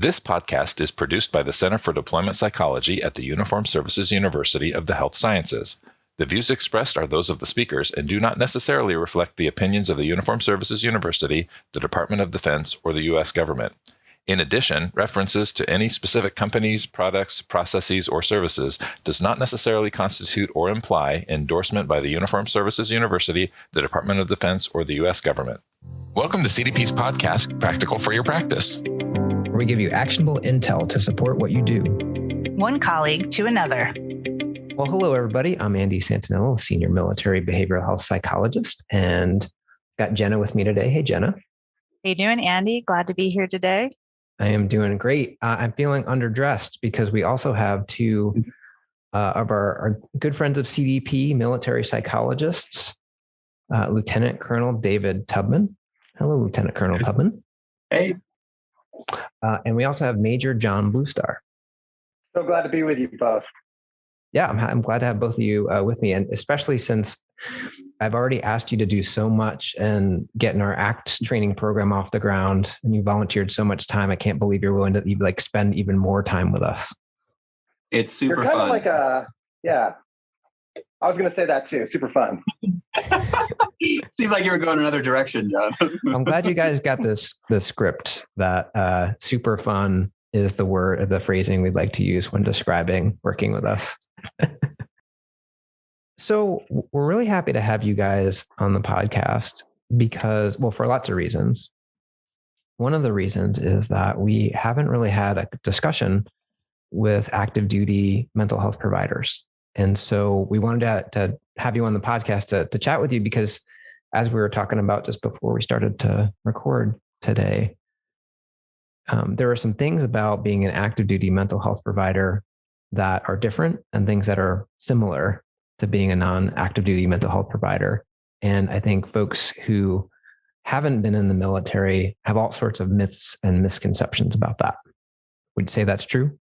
This podcast is produced by the Center for Deployment Psychology at the Uniformed Services University of the Health Sciences. The views expressed are those of the speakers and do not necessarily reflect the opinions of the Uniformed Services University, the Department of Defense, or the U.S. government. In addition, references to any specific companies, products, processes, or services does not necessarily constitute or imply endorsement by the Uniformed Services University, the Department of Defense, or the U.S. government. Welcome to CDP's podcast, Practical for Your Practice, where we give you actionable intel to support what you do. One colleague to another. Well, hello, everybody. I'm Andy Santinello, Senior Military Behavioral Health Psychologist, and got Jenna with me today. Hey, Jenna. How you doing, Andy? Glad to be here today. I am doing great. I'm feeling underdressed because we also have two of our good friends of CDP, military psychologists, Lieutenant Colonel David Tubman. Hello, Lieutenant Colonel Tubman. Hey. And we also have Major John Blue Star. So glad to be with you both. Yeah, I'm glad to have both of you with me, and especially since I've already asked you to do so much and getting our ACT training program off the ground, and you volunteered so much time. I can't believe you're willing to spend even more time with us. It's super You're fun. Kind of like I was going to say that too. Super fun. Seems like you were going another direction, John. I'm glad you guys got the script that super fun is the phrasing we'd like to use when describing working with us. So we're really happy to have you guys on the podcast because, well, for lots of reasons. One of the reasons is that we haven't really had a discussion with active duty mental health providers. And so we wanted to have you on the podcast to chat with you because as we were talking about just before we started to record today, there are some things about being an active duty mental health provider that are different and things that are similar to being a non-active duty mental health provider. And I think folks who haven't been in the military have all sorts of myths and misconceptions about that. Would you say that's true?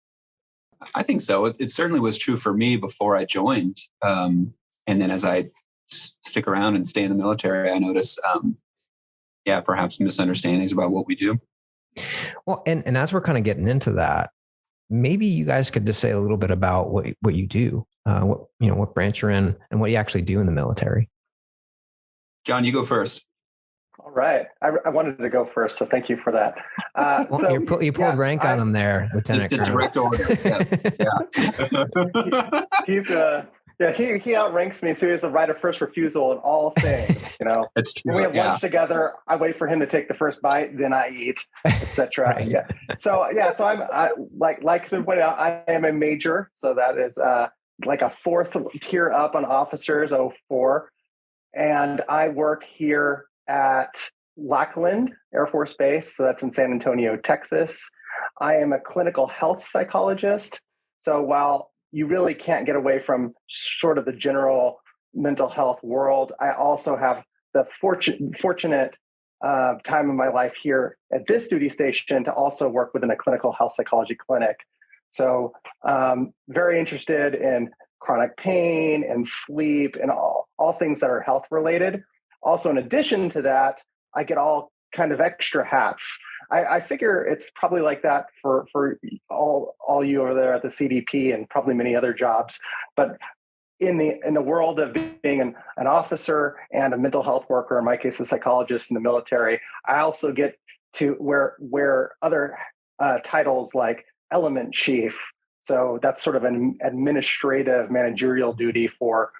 I think so. It certainly was true for me before I joined. And then as I stick around and stay in the military, I notice, perhaps misunderstandings about what we do. Well, and as we're kind of getting into that, maybe you guys could just say a little bit about what you do, what branch you're in, and what you actually do in the military. John, you go first. All right. I wanted to go first, so thank you for that. You pulled rank on him there, Lieutenant It's a direct order. Yes. Yeah. He outranks me, so he has the right of first refusal in all things. That's true. When we have lunch together, I wait for him to take the first bite, then I eat, etc. Right. Yeah. So I'm like to point out, I am a major, so that is like a fourth tier up on officers, 04, and I work here at Lackland Air Force Base, so that's in San Antonio, Texas. I am a clinical health psychologist. So while you really can't get away from sort of the general mental health world, I also have the fortunate time in my life here at this duty station to also work within a clinical health psychology clinic. So very interested in chronic pain and sleep and all things that are health related. Also, in addition to that, I get all kind of extra hats. I figure it's probably like that for all you over there at the CDP and probably many other jobs. But in the world of being an officer and a mental health worker, in my case, a psychologist in the military, I also get to wear other titles like element chief. So that's sort of an administrative managerial duty for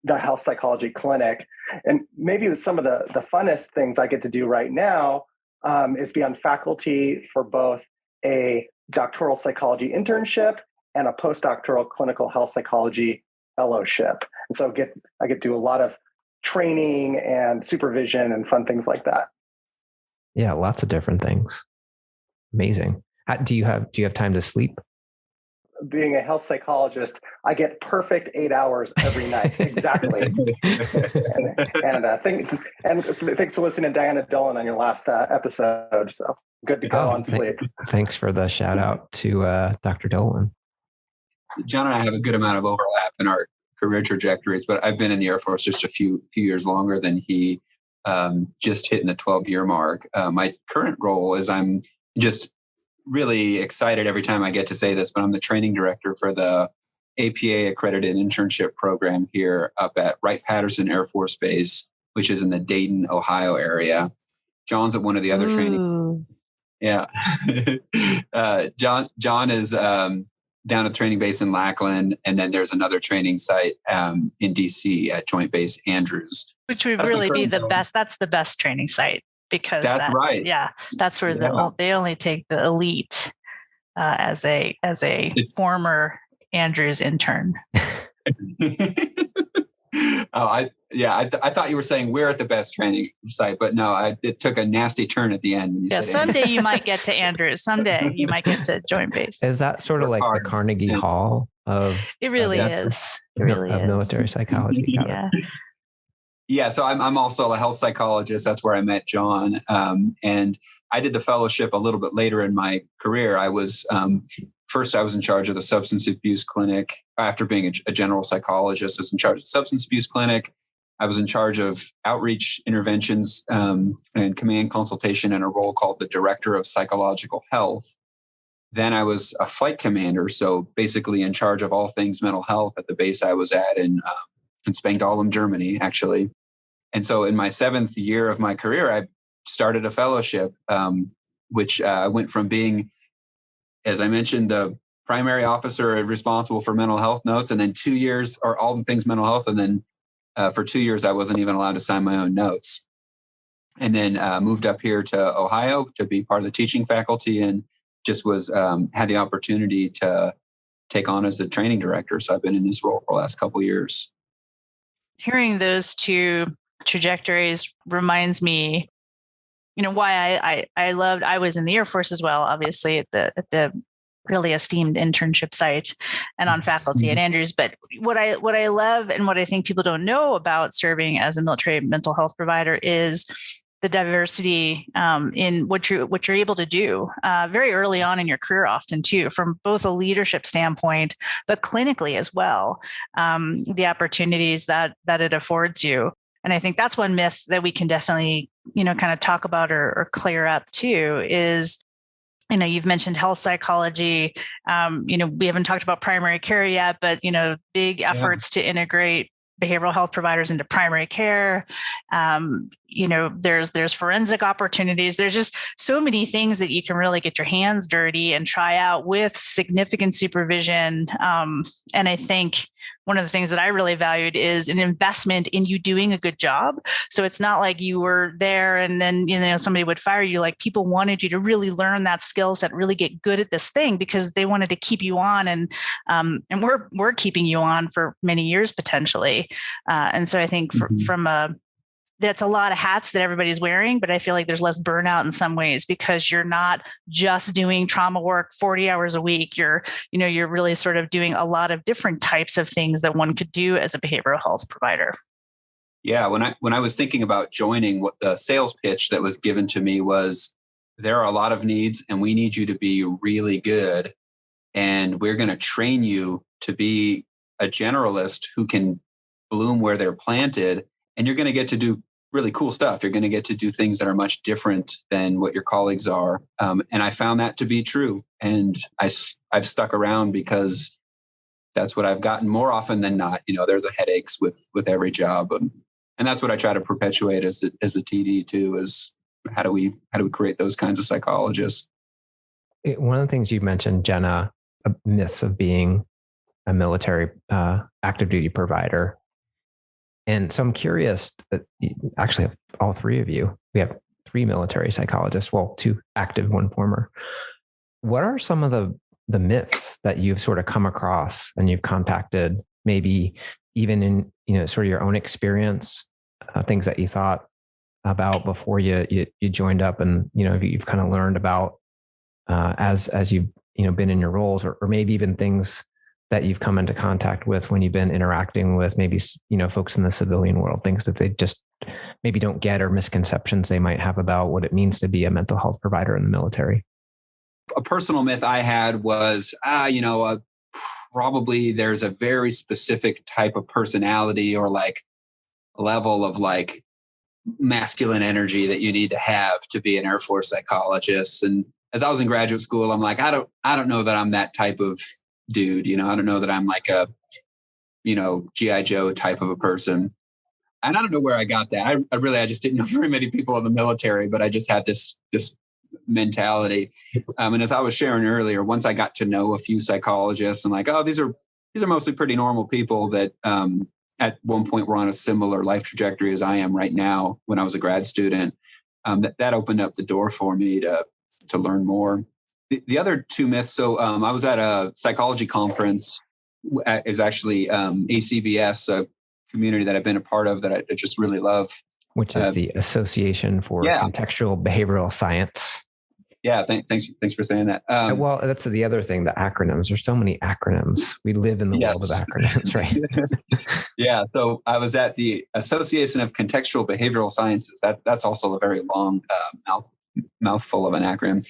the health psychology clinic. And maybe some of the funnest things I get to do right now is be on faculty for both a doctoral psychology internship and a postdoctoral clinical health psychology fellowship. And so I get to do a lot of training and supervision and fun things like that. Yeah, lots of different things. Amazing. Do you have time to sleep? Being a health psychologist, I get perfect 8 hours every night. Exactly. and thanks for listening to Diana Dolan on your last episode. So good to go on sleep. Thanks for the shout out to Dr. Dolan. John and I have a good amount of overlap in our career trajectories, but I've been in the Air Force just a few years longer than he. just hitting the 12-year mark. My current role is I'm just really excited every time I get to say this, but I'm the training director for the APA accredited internship program here up at Wright-Patterson Air Force Base, which is in the Dayton, Ohio area. John's at one of the other training. Yeah. John is down at training base in Lackland. And then there's another training site in DC at Joint Base Andrews. Which would really be the best. That's the best training site because that's right. Yeah. That's where they only take the elite as a former Andrews intern. I thought you were saying we're at the best training site, but no, it took a nasty turn at the end. When you said someday you might get to Andrews. Someday you might get to Joint Base. Is that sort of like the Carnegie Hall of? It really is. It really is. Military psychology. Yeah. Yeah. So I'm also a health psychologist. That's where I met John. And I did the fellowship a little bit later in my career. I was first, I was in charge of the substance abuse clinic. After being a general psychologist, I was in charge of the substance abuse clinic. I was in charge of outreach interventions and command consultation in a role called the Director of Psychological Health. Then I was a flight commander, so basically in charge of all things mental health at the base I was at in Spangdahlem, Germany, actually. And so in my 7th year of my career, I started a fellowship, which went from being, as I mentioned, the primary officer responsible for mental health notes, and then 2 years or all things mental health. And then for 2 years, I wasn't even allowed to sign my own notes. And then moved up here to Ohio to be part of the teaching faculty, and just had the opportunity to take on as the training director. So I've been in this role for the last couple of years. Hearing those two trajectories reminds me, why I was in the Air Force as well, obviously at the really esteemed internship site and on faculty at Andrews. But what I love and what I think people don't know about serving as a military mental health provider is the diversity in what you're able to do very early on in your career, often too, from both a leadership standpoint, but clinically as well. The opportunities that it affords you. And I think that's one myth that we can definitely, kind of talk about or clear up too is, you've mentioned health psychology. We haven't talked about primary care yet, but, big efforts to integrate behavioral health providers into primary care. There's forensic opportunities. There's just so many things that you can really get your hands dirty and try out with significant supervision. And I think one of the things that I really valued is an investment in you doing a good job. So it's not like you were there and then, somebody would fire you. Like, people wanted you to really learn that skill set, really get good at this thing because they wanted to keep you on. And we're keeping you on for many years potentially. And so I think that's a lot of hats that everybody's wearing, but I feel like there's less burnout in some ways because you're not just doing trauma work 40 hours a week. You're really sort of doing a lot of different types of things that one could do as a behavioral health provider. Yeah. When I was thinking about joining, what the sales pitch that was given to me was, there are a lot of needs and we need you to be really good. And we're going to train you to be a generalist who can bloom where they're planted. And you're going to get to do really cool stuff. You're going to get to do things that are much different than what your colleagues are. And I found that to be true. And I've stuck around because that's what I've gotten more often than not. There's a headaches with every job. And that's what I try to perpetuate as a TD too, is how do we create those kinds of psychologists? One of the things you mentioned, Jenna, myths of being a military active duty provider. And so I'm curious, actually, all three of you, we have 3 military psychologists, well, 2 active, 1 former. What are some of the myths that you've sort of come across and you've contacted, maybe even in, sort of your own experience, things that you thought about before you joined up and, you've kind of learned about as you've, been in your roles or maybe even things that you've come into contact with when you've been interacting with maybe, folks in the civilian world, things that they just maybe don't get or misconceptions they might have about what it means to be a mental health provider in the military? A personal myth I had was, probably there's a very specific type of personality or like level of like masculine energy that you need to have to be an Air Force psychologist. And as I was in graduate school, I'm like, I don't know that I'm that type of dude. I don't know that I'm like a, G.I. Joe type of a person. And I don't know where I got that. I just didn't know very many people in the military, but I just had this mentality. And as I was sharing earlier, once I got to know a few psychologists, I'm like, oh, these are mostly pretty normal people that at one point were on a similar life trajectory as I am right now when I was a grad student. That opened up the door for me to learn more. The other two myths. So I was at a psychology conference. Is actually ACBS, a community that I've been a part of that I just really love. Which is the Association for Contextual Behavioral Science. Yeah, thanks for saying that. Well, that's the other thing, the acronyms. There's so many acronyms. We live in the world of acronyms, right? Yeah, so I was at the Association of Contextual Behavioral Sciences. That's also a very long mouthful of an acronym.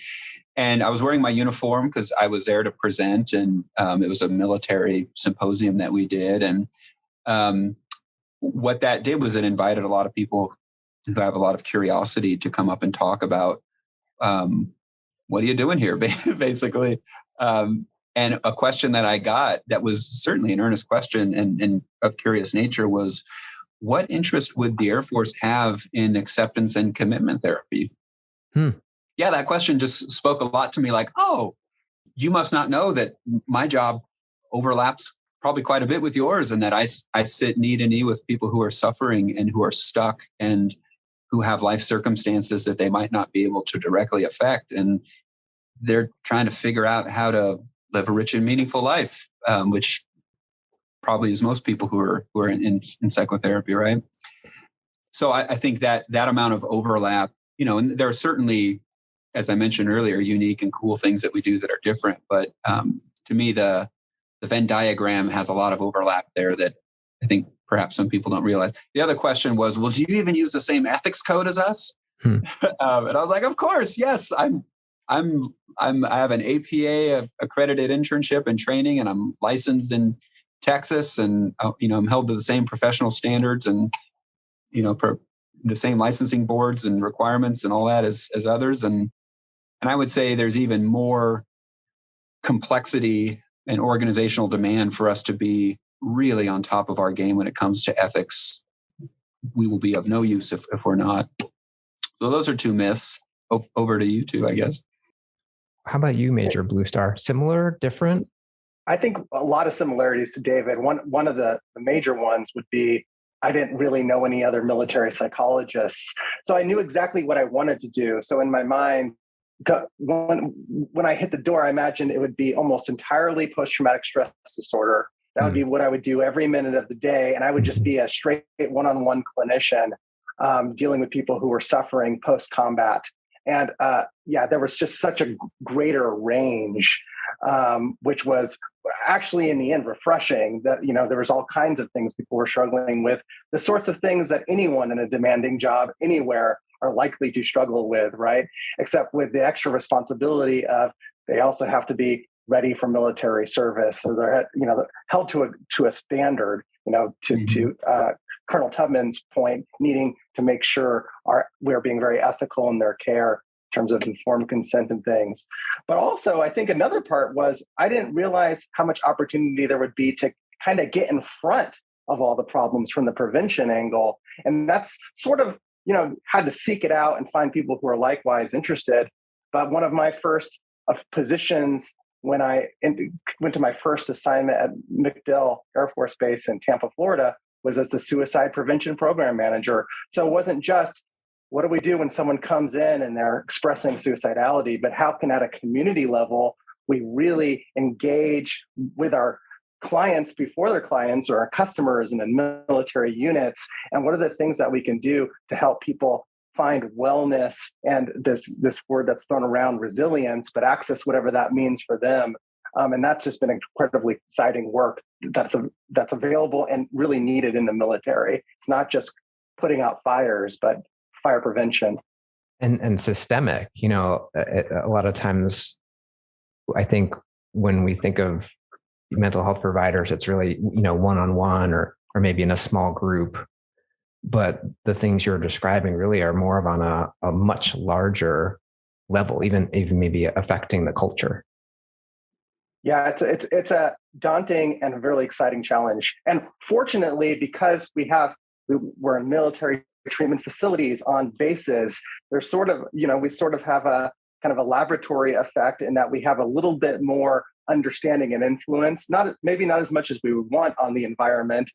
And I was wearing my uniform because I was there to present, and it was a military symposium that we did. And what that did was it invited a lot of people who have a lot of curiosity to come up and talk about what are you doing here, basically. And a question that I got that was certainly an earnest question and of curious nature was, what interest would the Air Force have in acceptance and commitment therapy? Yeah, that question just spoke a lot to me, like, oh, you must not know that my job overlaps probably quite a bit with yours, and that I sit knee to knee with people who are suffering and who are stuck and who have life circumstances that they might not be able to directly affect. And they're trying to figure out how to live a rich and meaningful life, which probably is most people who are in psychotherapy, right? So I think that amount of overlap, and there are certainly, as I mentioned earlier, unique and cool things that we do that are different. But to me, the Venn diagram has a lot of overlap there that I think perhaps some people don't realize. The other question was, well, do you even use the same ethics code as us? And I was like, of course, yes. I have an APA accredited internship and training, and I'm licensed in Texas, and I'm held to the same professional standards and the same licensing boards and requirements and all that as others. And I would say there's even more complexity and organizational demand for us to be really on top of our game when it comes to ethics. We will be of no use if we're not. So those are two myths. Over to you two, I guess. How about you, Major Blue Star? Similar, different? I think a lot of similarities to David. One of the major ones would be, I didn't really know any other military psychologists. So I knew exactly what I wanted to do. So in my mind, when I hit the door, I imagined it would be almost entirely post-traumatic stress disorder. That would be what I would do every minute of the day. And I would just be a straight one-on-one clinician dealing with people who were suffering post-combat. And there was just such a greater range, which was actually in the end refreshing that, there was all kinds of things people were struggling with, the sorts of things that anyone in a demanding job anywhere are likely to struggle with, right? Except with the extra responsibility of they also have to be ready for military service. So they're, held to a standard, to Colonel Tubman's point, needing to make sure we're being very ethical in their care in terms of informed consent and things. But also, I think another part was I didn't realize how much opportunity there would be to kind of get in front of all the problems from the prevention angle. And that's sort of, had to seek it out and find people who are likewise interested. But one of my first positions when I went to my first assignment at MacDill Air Force Base in Tampa, Florida, was as the suicide prevention program manager. So it wasn't just, what do we do when someone comes in and they're expressing suicidality, but how can at a community level, we really engage with our clients before their clients or our customers and the military units? And what are the things that we can do to help people find wellness and this word that's thrown around, resilience, but access whatever that means for them. And that's just been incredibly exciting work that's available and really needed in the military. It's not just putting out fires, but fire prevention. And systemic, a lot of times I think when we think of mental health providers, it's really, one-on-one or maybe in a small group. But the things you're describing really are more of on a much larger level, even maybe affecting the culture. Yeah, it's a daunting and a really exciting challenge. And fortunately, because we're in military treatment facilities on bases, there's sort of, we sort of have a kind of a laboratory effect in that we have a little bit more understanding and influence, maybe not as much as we would want on the environment,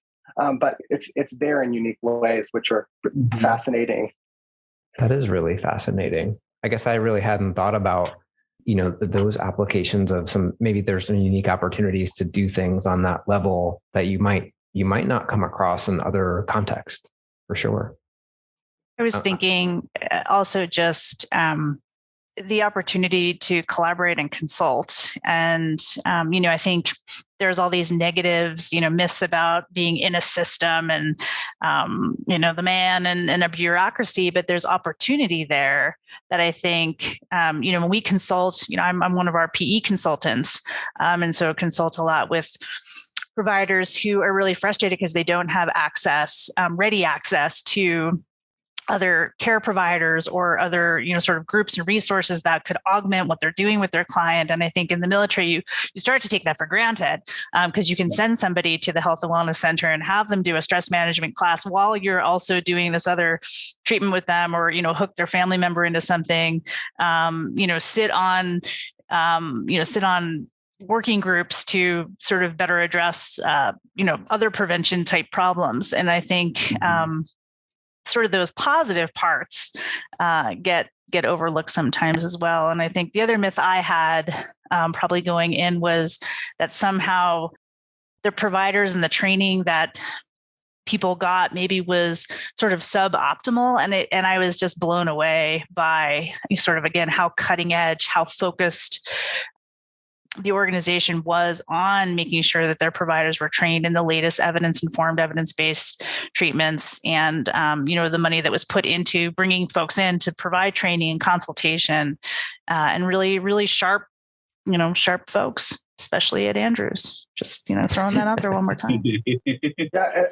but it's there in unique ways, which are fascinating. That is really fascinating. I guess I really hadn't thought about, those applications of maybe there's some unique opportunities to do things on that level that you might not come across in other contexts, for sure. I was thinking also just the opportunity to collaborate and consult. And, I think there's all these negatives, myths about being in a system and, the man and a bureaucracy, but there's opportunity there that I think, when we consult, I'm one of our PE consultants. And so consult a lot with providers who are really frustrated because they don't have ready access to other care providers or other, sort of groups and resources that could augment what they're doing with their client. And I think in the military, you start to take that for granted because you can send somebody to the health and wellness center and have them do a stress management class while you're also doing this other treatment with them, or, hook their family member into something, sit on working groups to sort of better address, other prevention type problems. And I think, sort of those positive parts get overlooked sometimes as well. And I think the other myth I had probably going in was that somehow the providers and the training that people got maybe was sort of suboptimal. And I was just blown away by sort of, again, how cutting edge, how focused the organization was on making sure that their providers were trained in the latest evidence-informed, evidence-based treatments, and the money that was put into bringing folks in to provide training and consultation, and really, really sharp folks, especially at Andrews. Just throwing that out there one more time. Yeah,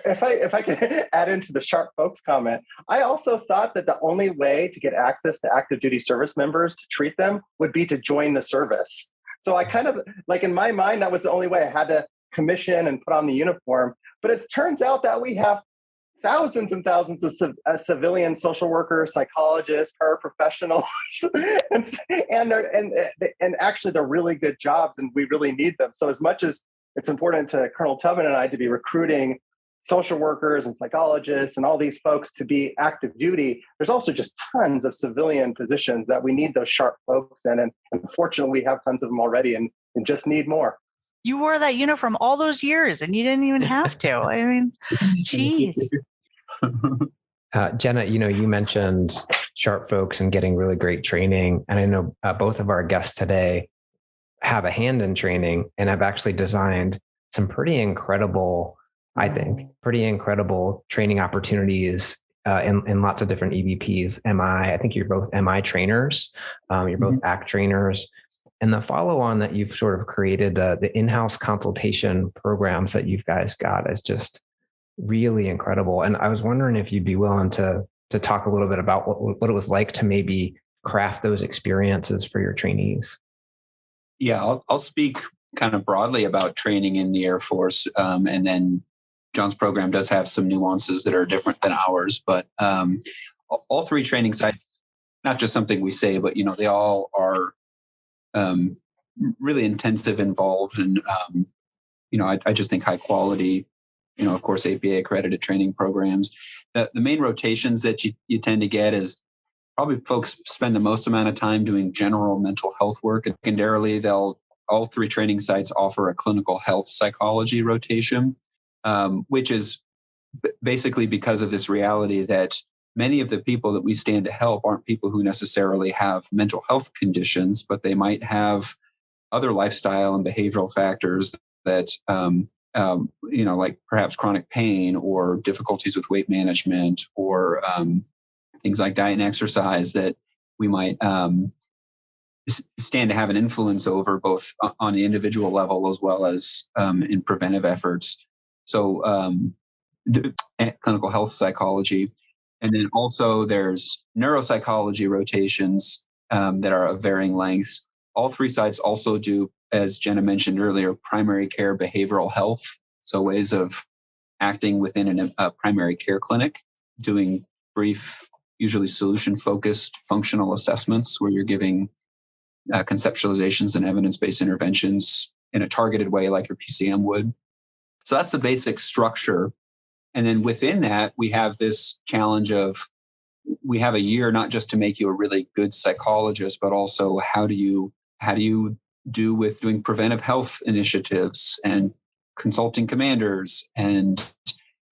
if I could add into the sharp folks comment, I also thought that the only way to get access to active duty service members to treat them would be to join the service. So I kind of, in my mind, that was the only way. I had to commission and put on the uniform. But it turns out that we have thousands and thousands of civilian social workers, psychologists, paraprofessionals, and actually they're really good jobs, and we really need them. So as much as it's important to Colonel Tubman and I to be recruiting social workers and psychologists and all these folks to be active duty, there's also just tons of civilian positions that we need those sharp folks in. And unfortunately, we have tons of them already and just need more. You wore that uniform all those years and you didn't even have to. I mean, geez. Jenna, you mentioned sharp folks and getting really great training. And I know both of our guests today have a hand in training and have actually designed some pretty incredible training opportunities in lots of different EVPs. I think you're both MI trainers. You're both ACT trainers. And the follow-on that you've sort of created, the in-house consultation programs that you guys got is just really incredible. And I was wondering if you'd be willing to talk a little bit about what it was like to maybe craft those experiences for your trainees. Yeah, I'll speak kind of broadly about training in the Air Force, and then John's program does have some nuances that are different than ours, but all three training sites, not just something we say, but, they all are really intensive, involved, and, I just think high quality, of course, APA accredited training programs. The main rotations that you tend to get is probably folks spend the most amount of time doing general mental health work. And secondarily, all three training sites offer a clinical health psychology rotation. Which is basically because of this reality that many of the people that we stand to help aren't people who necessarily have mental health conditions, but they might have other lifestyle and behavioral factors that, like perhaps chronic pain or difficulties with weight management or things like diet and exercise that we might stand to have an influence over, both on the individual level as well as in preventive efforts. So, clinical health psychology. And then also there's neuropsychology rotations that are of varying lengths. All three sites also do, as Jenna mentioned earlier, primary care behavioral health. So ways of acting within a primary care clinic, doing brief, usually solution-focused functional assessments where you're giving conceptualizations and evidence-based interventions in a targeted way like your PCM would. So that's the basic structure. And then within that, we have this challenge of, we have a year not just to make you a really good psychologist, but also how do you do with doing preventive health initiatives and consulting commanders, and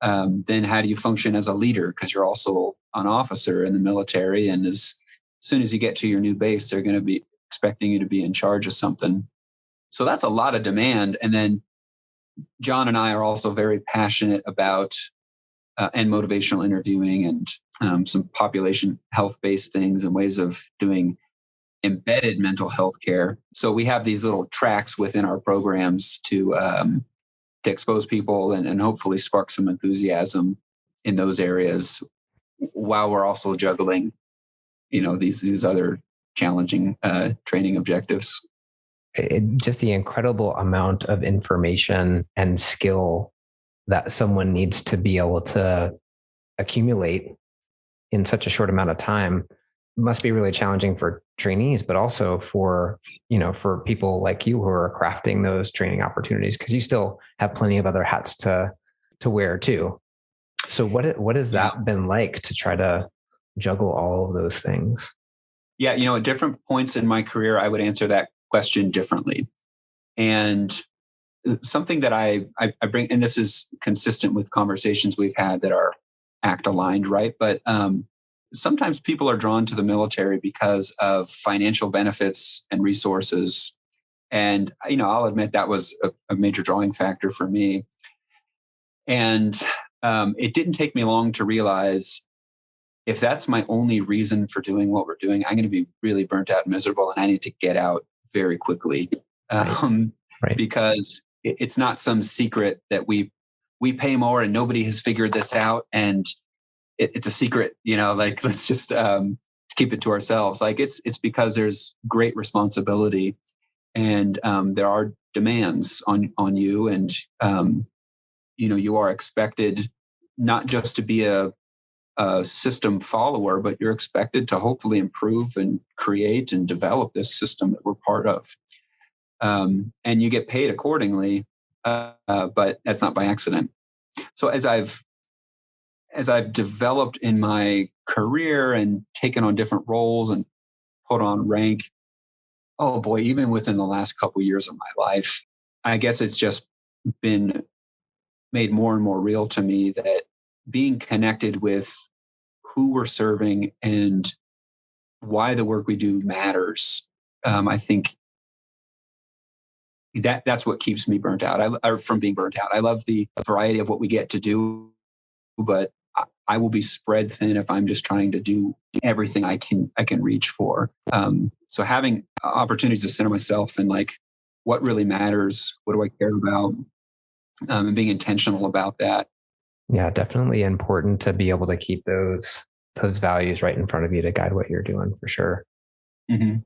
then how do you function as a leader, because you're also an officer in the military, and as soon as you get to your new base, they're going to be expecting you to be in charge of something. So that's a lot of demand. And then John and I are also very passionate about and motivational interviewing and some population health-based things and ways of doing embedded mental health care. So we have these little tracks within our programs to expose people and hopefully spark some enthusiasm in those areas, while we're also juggling, these other challenging training objectives. Just the incredible amount of information and skill that someone needs to be able to accumulate in such a short amount of time must be really challenging for trainees, but also for people like you who are crafting those training opportunities, because you still have plenty of other hats to wear too. So what has that been like to try to juggle all of those things? Yeah, at different points in my career, I would answer that question differently. And something that I bring, and this is consistent with conversations we've had that are ACT aligned, right? But sometimes people are drawn to the military because of financial benefits and resources. And, I'll admit that was a major drawing factor for me. And it didn't take me long to realize, if that's my only reason for doing what we're doing, I'm going to be really burnt out and miserable, and I need to get out very quickly. Right. Because it's not some secret that we pay more and nobody has figured this out, and it's a secret, let's just keep it to ourselves. Like it's because there's great responsibility, and there are demands on you, and you are expected not just to be a system follower, but you're expected to hopefully improve and create and develop this system that we're part of. And you get paid accordingly, but that's not by accident. So as I've developed in my career and taken on different roles and put on rank, oh boy, even within the last couple of years of my life, I guess it's just been made more and more real to me that being connected with who we're serving and why the work we do matters. I think that's what keeps me burnt out. From being burnt out. I love the variety of what we get to do, but I will be spread thin if I'm just trying to do everything I can reach for. So having opportunities to center myself and what really matters, what do I care about, and being intentional about that. Yeah, definitely important to be able to keep those values right in front of you to guide what you're doing, for sure. Mm-hmm.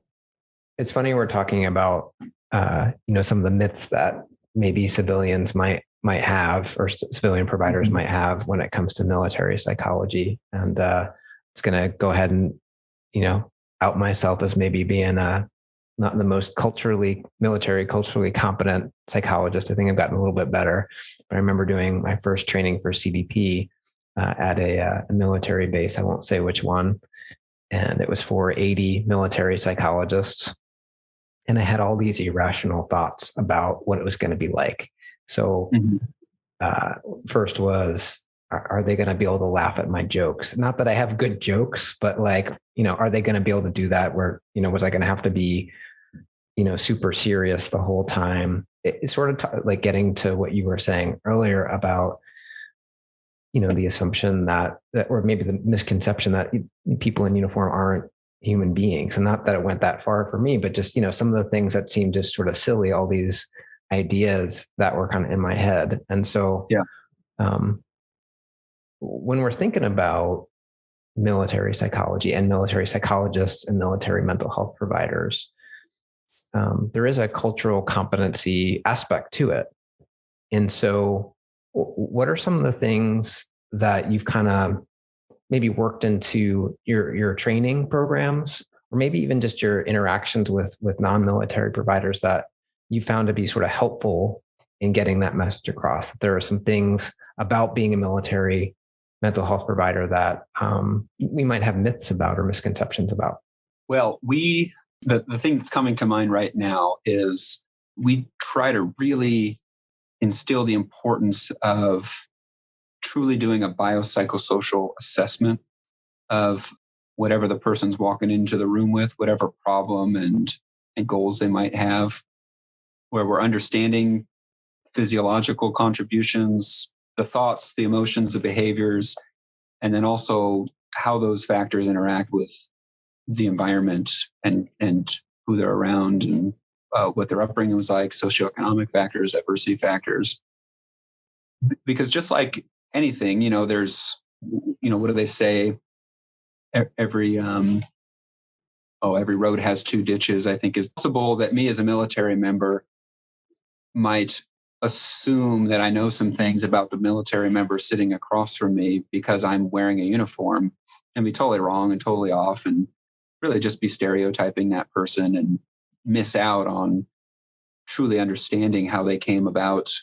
It's funny we're talking about some of the myths that maybe civilians might have, or civilian providers might have when it comes to military psychology. And it's going to go ahead and out myself as maybe being not the most culturally competent psychologist. I think I've gotten a little bit better. But I remember doing my first training for CDP at a military base. I won't say which one. And it was for 80 military psychologists. And I had all these irrational thoughts about what it was going to be like. So first was, are they going to be able to laugh at my jokes? Not that I have good jokes, but are they going to be able to do that where, was I going to have to be, super serious the whole time? It's sort of getting to what you were saying earlier about, the assumption that, or maybe the misconception that people in uniform aren't human beings. And not that it went that far for me, but just, some of the things that seemed just sort of silly, all these ideas that were kind of in my head. And so, when we're thinking about military psychology and military psychologists and military mental health providers, there is a cultural competency aspect to it. And so what are some of the things that you've kind of maybe worked into your training programs, or maybe even just your interactions with non-military providers that you found to be sort of helpful in getting that message across? That there are some things about being a military mental health provider that we might have myths about or misconceptions about. Well, the thing that's coming to mind right now is we try to really instill the importance of truly doing a biopsychosocial assessment of whatever the person's walking into the room with, whatever problem and goals they might have, where we're understanding physiological contributions, the thoughts, the emotions, the behaviors, and then also how those factors interact with the environment and who they're around and what their upbringing was like, socioeconomic factors, adversity factors. Because just like anything, there's, what do they say? Every road has two ditches. I think is possible that me as a military member might assume that I know some things about the military member sitting across from me because I'm wearing a uniform, and be totally wrong and totally off, and really just be stereotyping that person and miss out on truly understanding how they came about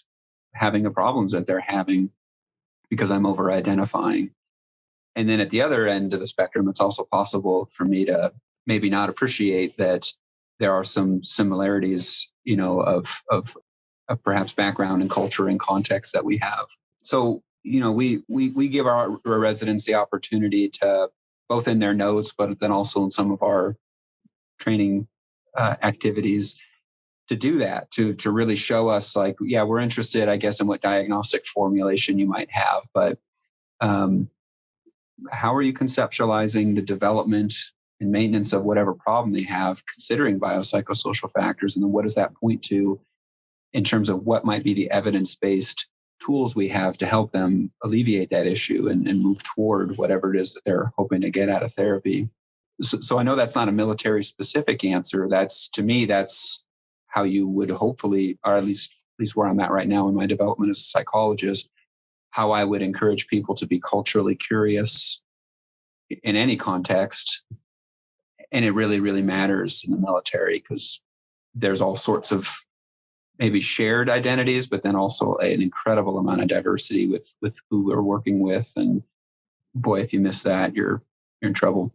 having the problems that they're having because I'm over identifying. And then at the other end of the spectrum, it's also possible for me to maybe not appreciate that there are some similarities, of perhaps background and culture and context that we have. So, we give our residents the opportunity to, both in their notes, but then also in some of our training activities, to do that, to really show us like, yeah, we're interested, I guess, in what diagnostic formulation you might have, but how are you conceptualizing the development and maintenance of whatever problem they have, considering biopsychosocial factors? And then what does that point to in terms of what might be the evidence-based tools we have to help them alleviate that issue and move toward whatever it is that they're hoping to get out of therapy? So I know that's not a military-specific answer. To me, that's how you would hopefully, or at least where I'm at right now in my development as a psychologist, how I would encourage people to be culturally curious in any context. And it really, really matters in the military because there's all sorts of maybe shared identities, but then also an incredible amount of diversity with who we're working with. And boy, if you miss that, you're in trouble.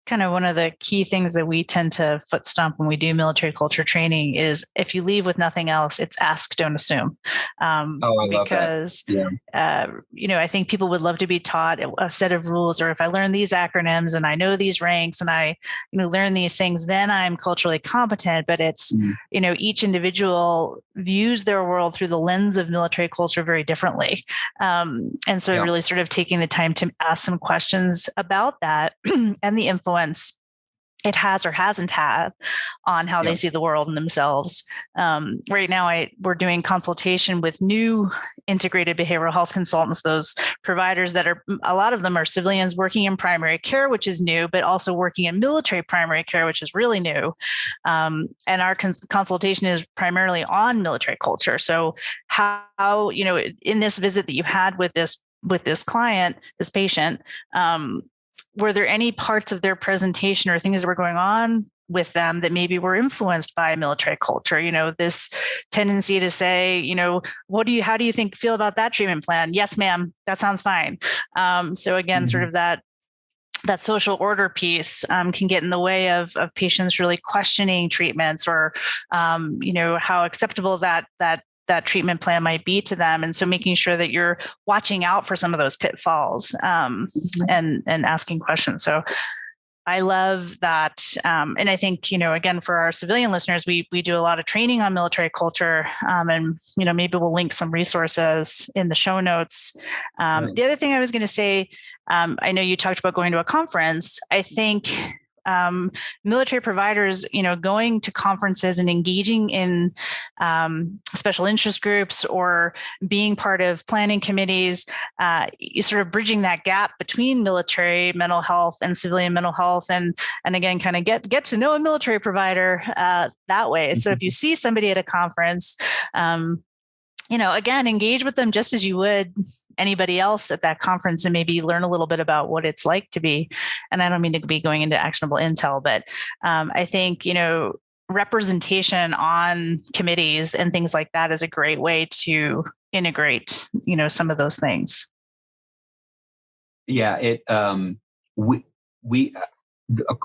Kind of one of the key things that we tend to foot stomp when we do military culture training is if you leave with nothing else, it's ask, don't assume. I love because, that. Yeah. I think people would love to be taught a set of rules, or if I learn these acronyms and I know these ranks and I, learn these things, then I'm culturally competent. But it's, each individual views their world through the lens of military culture very differently. And so really sort of taking the time to ask some questions about that and the influence it has or hasn't had on how they see the world and themselves. Right now, we're doing consultation with new integrated behavioral health consultants, those providers that a lot of them are civilians working in primary care, which is new, but also working in military primary care, which is really new. And our consultation is primarily on military culture. So how, in this visit that you had with this client, this patient, were there any parts of their presentation or things that were going on with them that maybe were influenced by military culture? This tendency to say, how do you feel about that treatment plan? Yes, ma'am. That sounds fine. So again, sort of that social order piece can get in the way of patients really questioning treatments or, how acceptable that treatment plan might be to them. And so making sure that you're watching out for some of those pitfalls and asking questions. So I love that. And I think, again, for our civilian listeners, we do a lot of training on military culture and, maybe we'll link some resources in the show notes. The other thing I was going to say, I know you talked about going to a conference. I think military providers, going to conferences and engaging in special interest groups or being part of planning committees, you sort of bridging that gap between military mental health and civilian mental health, and again, kind of get to know a military provider that way. So if you see somebody at a conference, again, engage with them just as you would anybody else at that conference, and maybe learn a little bit about what it's like to be. And I don't mean to be going into actionable intel, but I think, representation on committees and things like that is a great way to integrate, some of those things. Yeah, a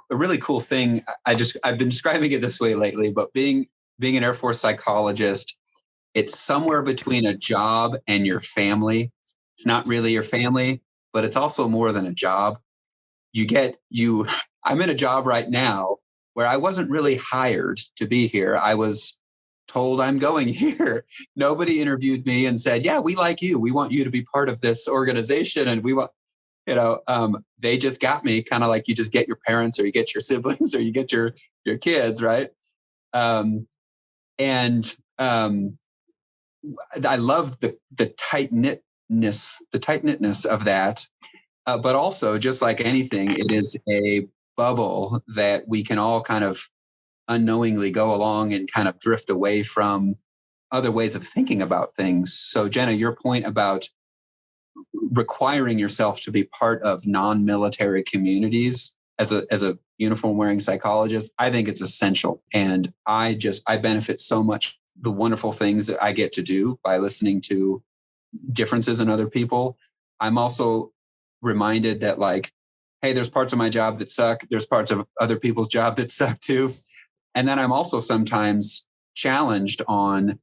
really cool thing. I've been describing it this way lately, but being an Air Force psychologist, it's somewhere between a job and your family. It's not really your family, but it's also more than a job. I'm in a job right now where I wasn't really hired to be here. I was told I'm going here. Nobody interviewed me and said, yeah, we like you. We want you to be part of this organization. And we want, they just got me, kind of like you just get your parents or you get your siblings or you get your kids, right? I love the tight-knitness of that. But also, just like anything, it is a bubble that we can all kind of unknowingly go along and kind of drift away from other ways of thinking about things. So, Jenna, your point about requiring yourself to be part of non-military communities as a uniform-wearing psychologist, I think it's essential. And I benefit so much the wonderful things that I get to do by listening to differences in other people. I'm also reminded that, like, hey, there's parts of my job that suck. There's parts of other people's job that suck too. And then I'm also sometimes challenged on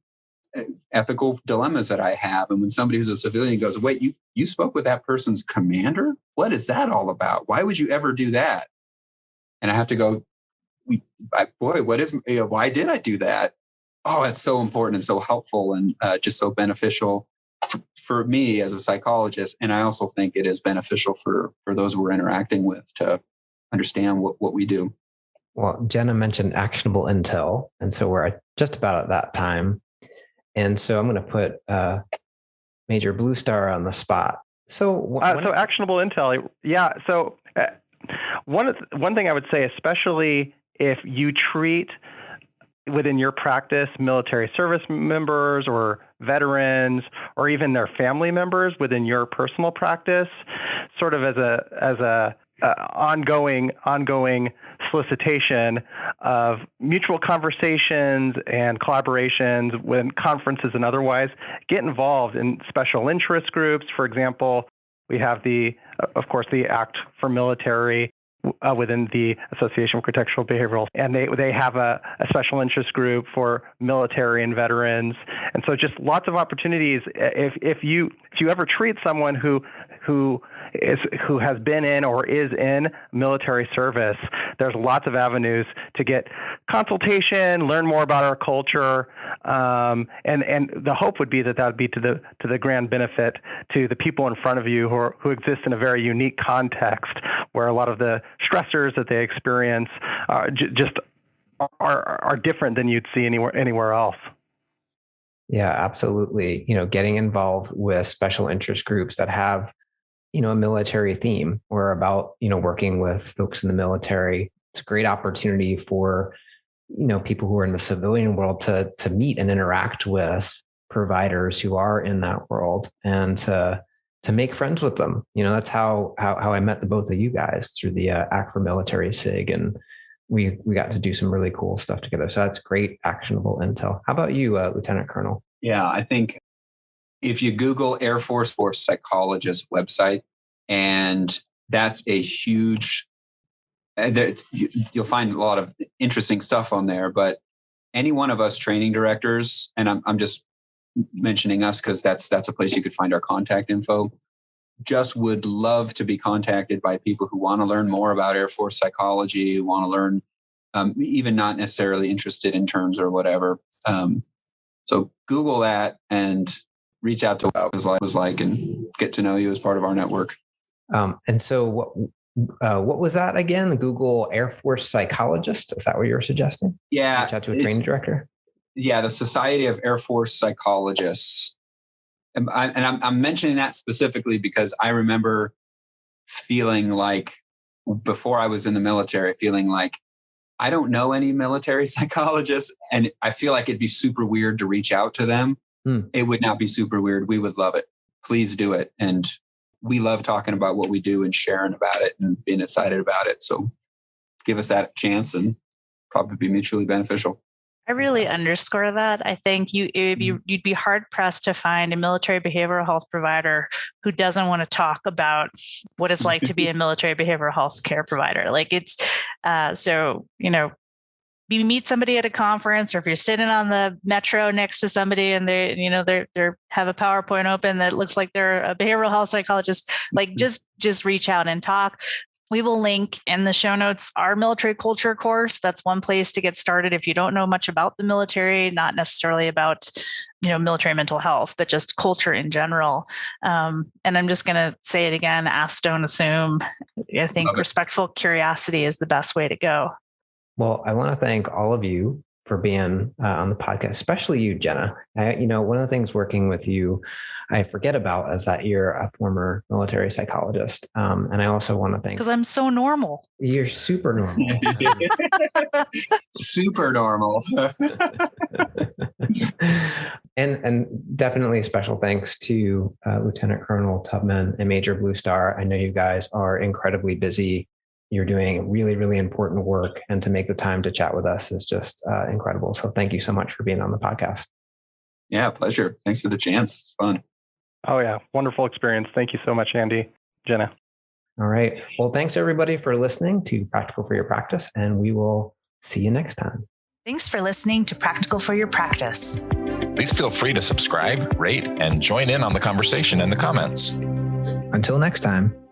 ethical dilemmas that I have. And when somebody who's a civilian goes, wait, you spoke with that person's commander? What is that all about? Why would you ever do that? And I have to go, why did I do that? Oh, it's so important and so helpful and just so beneficial for me as a psychologist. And I also think it is beneficial for those we're interacting with to understand what we do. Well, Jenna mentioned actionable intel. And so we're just about at that time. And so I'm going to put Major Blue Star on the spot. So actionable intel. Yeah. So one thing I would say, especially if you treat within your practice military service members or veterans or even their family members within your personal practice, sort of as a ongoing solicitation of mutual conversations and collaborations when conferences and otherwise, get involved in special interest groups. For example, we have of course, the Act for Military within the Association for Contextual Behavioral, and they have a special interest group for military and veterans, and so just lots of opportunities. If you ever treat someone who has been in or is in military service, there's lots of avenues to get consultation, learn more about our culture, and the hope would be that would be to the grand benefit to the people in front of you who exist in a very unique context where a lot of the stressors that they experience just are different than you'd see anywhere else. Yeah, absolutely. Getting involved with special interest groups that have a military theme or about, working with folks in the military. It's a great opportunity for, people who are in the civilian world to meet and interact with providers who are in that world and to make friends with them. That's how I met the both of you guys, through the Act for Military SIG. And we got to do some really cool stuff together. So that's great actionable intel. How about you, Lieutenant Colonel? Yeah, I think if you Google Air Force Psychologist website, and that's a huge, you'll find a lot of interesting stuff on there, but any one of us training directors, and I'm just mentioning us because that's a place you could find our contact info, just would love to be contacted by people who want to learn more about Air Force psychology, who want to learn, even not necessarily interested in terms or whatever. So Google that and reach out to what it was like and get to know you as part of our network. And so What was that again? Google Air Force Psychologist. Is that what you were suggesting? Yeah. Reach out to a training director? Yeah, the Society of Air Force Psychologists. And I'm mentioning that specifically because I remember feeling like, before I was in the military, feeling like I don't know any military psychologists, and I feel like it'd be super weird to reach out to them. It would not be super weird. We would love it. Please do it. And we love talking about what we do and sharing about it and being excited about it. So give us that chance and probably be mutually beneficial. I really underscore that. I think you'd be hard pressed to find a military behavioral health provider who doesn't want to talk about what it's like to be a military behavioral health care provider. Like it's, so, you meet somebody at a conference, or if you're sitting on the metro next to somebody and they have a PowerPoint open that looks like they're a behavioral health psychologist, like just reach out and talk. We will link in the show notes our military culture course. That's one place to get started if you don't know much about the military, not necessarily about, military mental health, but just culture in general. And I'm just going to say it again, ask, don't assume. I think respectful curiosity is the best way to go. Well, I want to thank all of you for being on the podcast, especially you, Jenna. One of the things working with you, I forget about is that you're a former military psychologist. And I also want to thank... Because I'm so normal. You're super normal. Super normal. And definitely a special thanks to Lieutenant Colonel Tubman and Major Blue Star. I know you guys are incredibly busy. You're doing really, really important work. And to make the time to chat with us is just incredible. So thank you so much for being on the podcast. Yeah, pleasure. Thanks for the chance. It's fun. Oh, yeah. Wonderful experience. Thank you so much, Andy. Jenna. All right. Well, thanks everybody for listening to Practical for Your Practice, and we will see you next time. Thanks for listening to Practical for Your Practice. Please feel free to subscribe, rate, and join in on the conversation in the comments. Until next time.